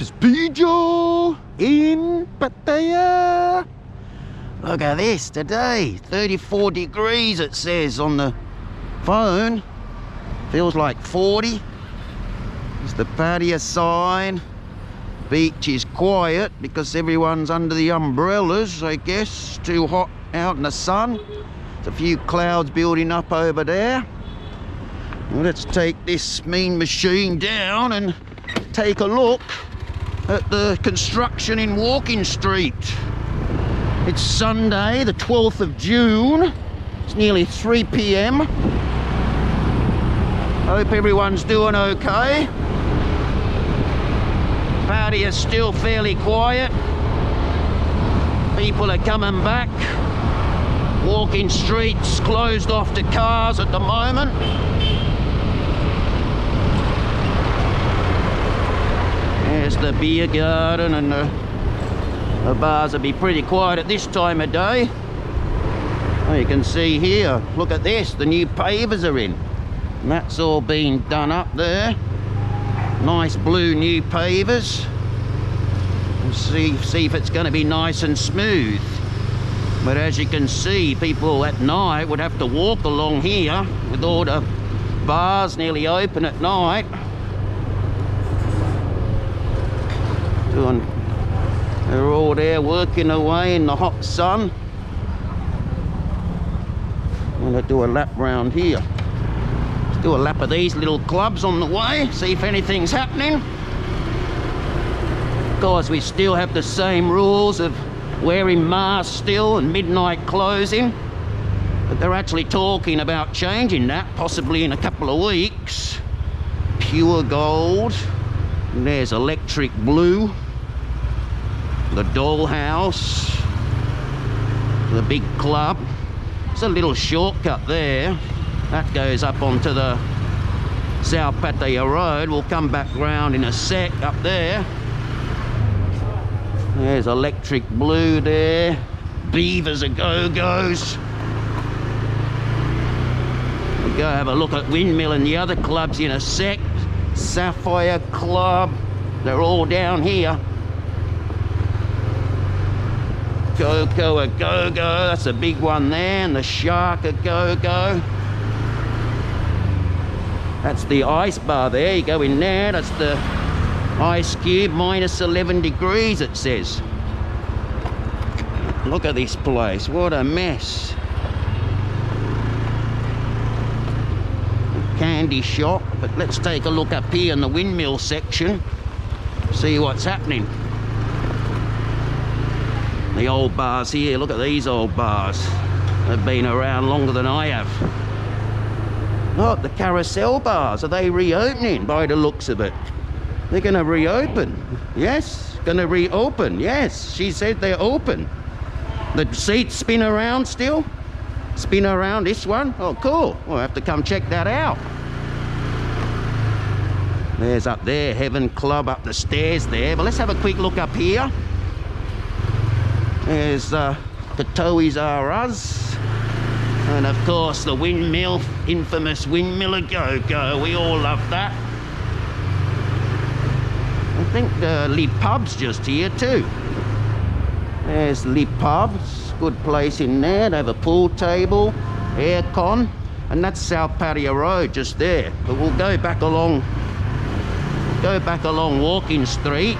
It's Pijo in Pattaya. Look at this today. 34 degrees it says on the phone. Feels like 40. It's the Pattaya sign. Beach is quiet because everyone's under the umbrellas, I guess. Too hot out in the sun. There's a few clouds building up over there. Well, let's take this mean machine down and take a look at the construction in Walking Street. It's Sunday, the 12th of June. It's nearly 3 p.m. Hope everyone's doing okay. Pattaya's still fairly quiet. People are coming back. Walking Street's closed off to cars at the moment. There's the beer garden, and the bars will be pretty quiet at this time of day. Oh, you can see here, look at this, the new pavers are in. And that's all been done up there. Nice blue new pavers. We'll see if it's going to be nice and smooth. But as you can see, people at night would have to walk along here with all the bars nearly open at night. They're all there working away in the hot sun. I'm going to do a lap round here. Let's do a lap of these little clubs on the way, see if anything's happening. Of course, we still have the same rules of wearing masks still and midnight closing. But they're actually talking about changing that, possibly in a couple of weeks. Pure gold. And there's electric blue. The dollhouse. The big club. It's a little shortcut there. That goes up onto the South Pattaya Road. We'll come back round in a sec up there. There's electric blue there. Beavers are go-goes. We'll go have a look at Windmill and the other clubs in a sec. Sapphire Club. They're all down here. Coco a go-go, that's a big one there, and the Shark a go-go. That's the ice bar there, you go in there, that's the ice cube, minus 11 degrees it says. Look at this place, what a mess. Candy shop, but let's take a look up here in the Windmill section, see what's happening. The old bars here, look at these old bars. They've been around longer than I have. Look, the carousel bars, are they reopening by the looks of it? They're going to reopen. Yes, going to reopen. Yes, she said they're open. The seats spin around still? Spin around this one? Oh, cool. We'll have to come check that out. There's up there, Heaven Club up the stairs there. But let's have a quick look up here. There's the Toys R Us, and of course the Windmill, infamous Windmill a go-go. We all love that. I think the Lee Pub's just here too. There's Lee Pub, good place in there. They have a pool table, aircon, and that's South Pattaya Road just there. But we'll go back along Walking Street.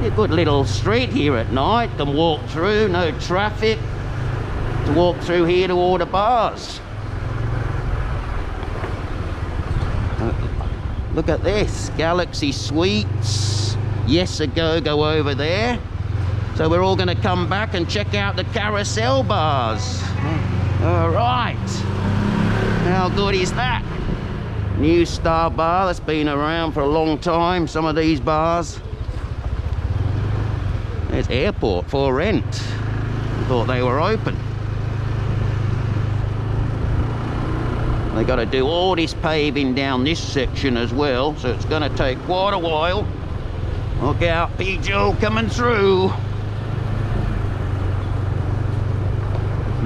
A good little street here at night, can walk through, no traffic, to walk through here to all the bars. Look at this, Galaxy Suites, Yes a go-go over there. So we're all going to come back and check out the carousel bars. All right, how good is that? New Star Bar, that's been around for a long time, some of these bars. There's Airport for rent. Thought they were open. They got to do all this paving down this section as well, so it's going to take quite a while. Look out, Pijo coming through.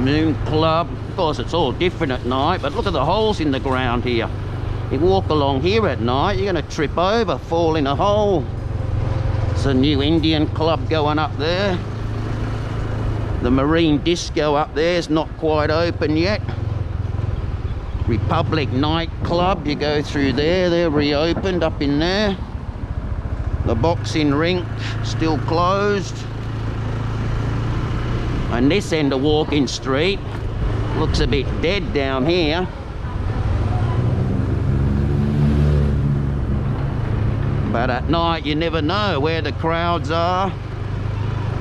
Moon Club. Of course, it's all different at night, but look at the holes in the ground here. You walk along here at night, you're going to trip over, fall in a hole. It's a new Indian club going up there. The Marine Disco up there is not quite open yet. Republic nightclub, you go through there, they're reopened up in there. The boxing rink still closed. And this end of Walking Street looks a bit dead down here. But at night you never know where the crowds are.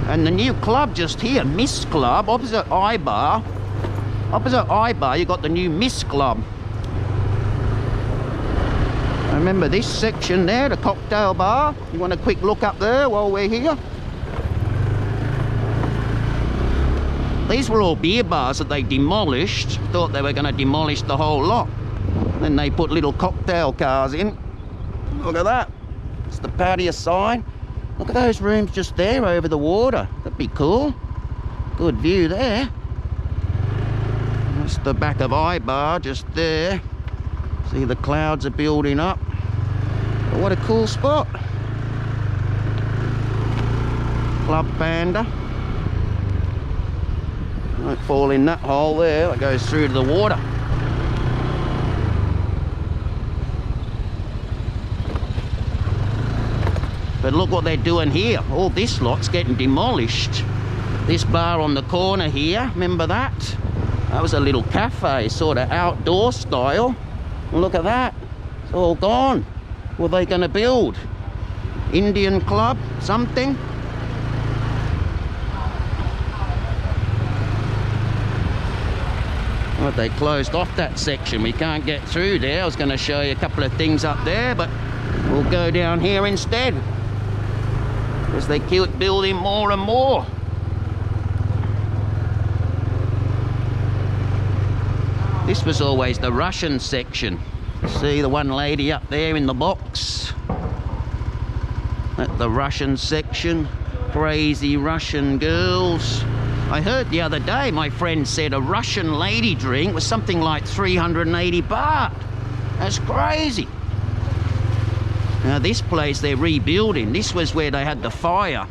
And the new club just here, Miss Club, opposite I-Bar. Opposite I-Bar, you got the new Miss Club. Remember this section there, the cocktail bar? You want a quick look up there while we're here? These were all beer bars that they demolished. Thought they were going to demolish the whole lot. Then they put little cocktail cars in. Look at that. It's the patio sign. Look at those rooms just there over the water. That'd be cool. Good view there. That's the back of I-Bar just there. See, the clouds are building up. But what a cool spot. Club Panda. Don't fall in that hole there. That goes through to the water. But look what they're doing here. All this lot's getting demolished. This bar on the corner here, remember that? That was a little cafe, sort of outdoor style. And look at that. It's all gone. What are they going to build? Indian club? Something? Well, they closed off that section. We can't get through there. I was going to show you a couple of things up there, but we'll go down here instead. As they keep building more and more. This was always the Russian section. See the one lady up there in the box? At the Russian section. Crazy Russian girls. I heard the other day, my friend said a Russian lady drink was something like 380 baht. That's crazy. Now this place they're rebuilding. This was where they had the fire,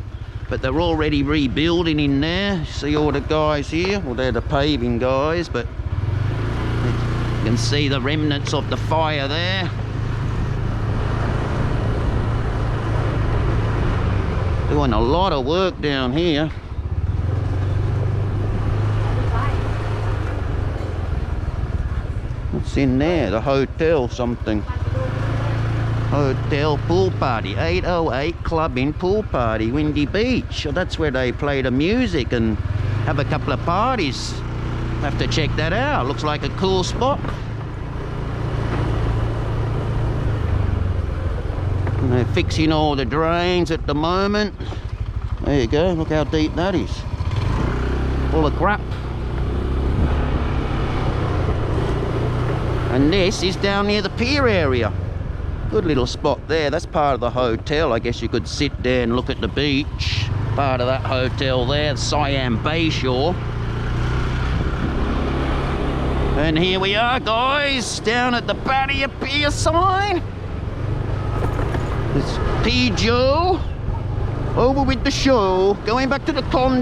but they're already rebuilding in there. See all the guys here? Well, they're the paving guys, but you can see the remnants of the fire there. Doing a lot of work down here. What's in there? The hotel something. Hotel pool party, 808 clubbing pool party, Windy Beach. So that's where they play the music and have a couple of parties. Have to check that out. Looks like a cool spot. And they're fixing all the drains at the moment. There you go. Look how deep that is. Full of crap. And this is down near the pier area. Good little spot there. That's part of the hotel. I guess you could sit there and look at the beach. Part of that hotel there, Siam Bayshore. And here we are, guys, down at the Pattaya Pier sign. It's P. Joe over with the show. Going back to the con.